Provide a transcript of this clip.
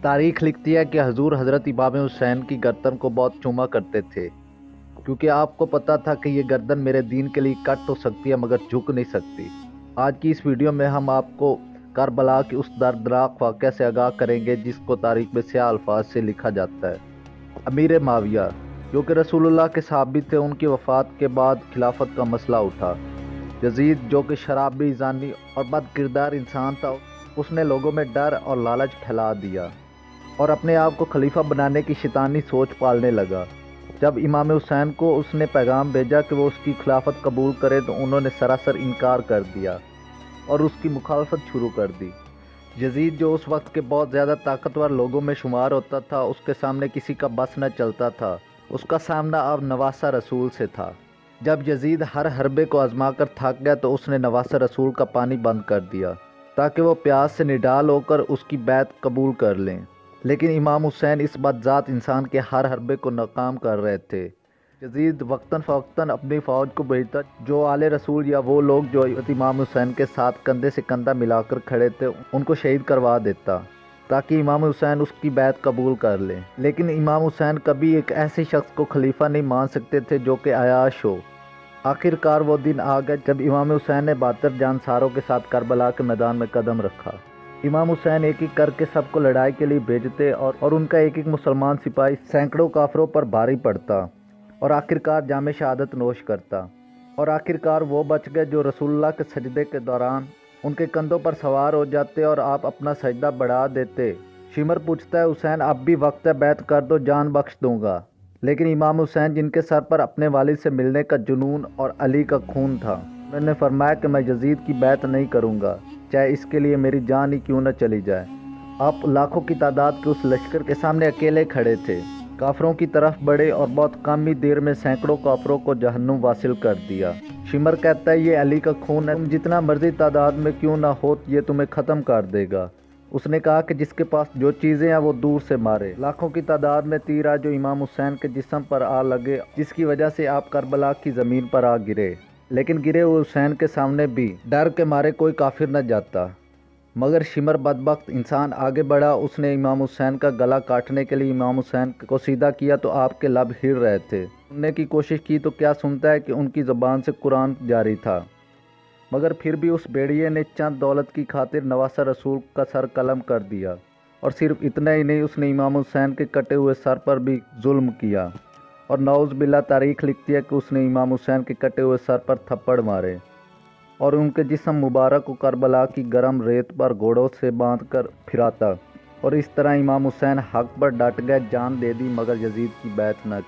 تاریخ لکھتی ہے کہ حضور حضرت امام حسین کی گردن کو بہت چوما کرتے تھے، کیونکہ آپ کو پتا تھا کہ یہ گردن میرے دین کے لیے کٹ تو سکتی ہے مگر جھک نہیں سکتی۔ آج کی اس ویڈیو میں ہم آپ کو کربلا کی اس دردناک واقعہ سے آگاہ کریں گے جس کو تاریخ میں سیاہ الفاظ سے لکھا جاتا ہے۔ امیر معاویہ، جو کہ رسول اللہ کے صحابی تھے، ان کی وفات کے بعد خلافت کا مسئلہ اٹھا۔ یزید، جو کہ شرابی، زانی اور بد کردار انسان تھا، اس نے لوگوں میں ڈر اور لالچ پھیلا دیا اور اپنے آپ کو خلیفہ بنانے کی شیطانی سوچ پالنے لگا۔ جب امام حسین کو اس نے پیغام بھیجا کہ وہ اس کی خلافت قبول کرے تو انہوں نے سراسر انکار کر دیا اور اس کی مخالفت شروع کر دی۔ یزید، جو اس وقت کے بہت زیادہ طاقتور لوگوں میں شمار ہوتا تھا، اس کے سامنے کسی کا بس نہ چلتا تھا۔ اس کا سامنا اب نواسہ رسول سے تھا۔ جب یزید ہر حربے کو آزما کر تھک گیا تو اس نے نواسہ رسول کا پانی بند کر دیا تاکہ وہ پیاس سے نڈال ہو کر اس کی بیعت قبول کر لیں، لیکن امام حسین اس بدذات انسان کے ہر حربے کو ناکام کر رہے تھے۔ یزید وقتاً فوقتاً اپنی فوج کو بھیجتا جو آل رسول یا وہ لوگ جو امام حسین کے ساتھ کندھے سے کندھا ملا کر کھڑے تھے ان کو شہید کروا دیتا تاکہ امام حسین اس کی بیعت قبول کر لیں، لیکن امام حسین کبھی ایک ایسے شخص کو خلیفہ نہیں مان سکتے تھے جو کہ عیاش ہو۔ آخر کار وہ دن آ گیا جب امام حسین نے 72 جانساروں کے ساتھ کربلا کے میدان میں قدم رکھا۔ امام حسین ایک ایک کر کے سب کو لڑائی کے لیے بھیجتے اور ان کا ایک ایک مسلمان سپاہی سینکڑوں کافروں پر بھاری پڑتا اور آخرکار جام شہادت نوش کرتا، اور آخرکار وہ بچ گئے جو رسول اللہ کے سجدے کے دوران ان کے کندھوں پر سوار ہو جاتے اور آپ اپنا سجدہ بڑھا دیتے۔ شمر پوچھتا ہے، حسین اب بھی وقت ہے، بیعت کر دو، جان بخش دوں گا۔ لیکن امام حسین، جن کے سر پر اپنے والد سے ملنے کا جنون اور علی کا خون تھا، انہوں نے فرمایا کہ میں یزید کی بیعت نہیں کروں گا، چاہے اس کے لیے میری جان ہی کیوں نہ چلی جائے۔ آپ لاکھوں کی تعداد کے اس لشکر کے سامنے اکیلے کھڑے تھے، کافروں کی طرف بڑھے اور بہت کم ہی دیر میں سینکڑوں کافروں کو جہنم واصل کر دیا۔ شمر کہتا ہے، یہ علی کا خون ہے، تم جتنا مرضی تعداد میں کیوں نہ ہو یہ تمہیں ختم کر دے گا۔ اس نے کہا کہ جس کے پاس جو چیزیں ہیں وہ دور سے مارے۔ لاکھوں کی تعداد میں تیر آئے جو امام حسین کے جسم پر آ لگے، جس کی وجہ سے آپ کربلا کی زمین پر آ گرے، لیکن گرے ہوئے حسین کے سامنے بھی ڈر کے مارے کوئی کافر نہ جاتا۔ مگر شمر بدبخت انسان آگے بڑھا، اس نے امام حسین کا گلا کاٹنے کے لیے امام حسین کو سیدھا کیا تو آپ کے لب ہل رہے تھے۔ سننے کی کوشش کی تو کیا سنتا ہے کہ ان کی زبان سے قرآن جاری تھا، مگر پھر بھی اس بھیڑیے نے چند دولت کی خاطر نواسہ رسول کا سر قلم کر دیا، اور صرف اتنا ہی نہیں، اس نے امام حسین کے کٹے ہوئے سر پر بھی ظلم کیا، اور نعوذ باللہ تاریخ لکھتی ہے کہ اس نے امام حسین کے کٹے ہوئے سر پر تھپڑ مارے اور ان کے جسم مبارک کو کربلا کی گرم ریت پر گھوڑوں سے باندھ کر پھراتا، اور اس طرح امام حسین حق پر ڈٹ گئے، جان دے دی مگر یزید کی بیعت نہ کی۔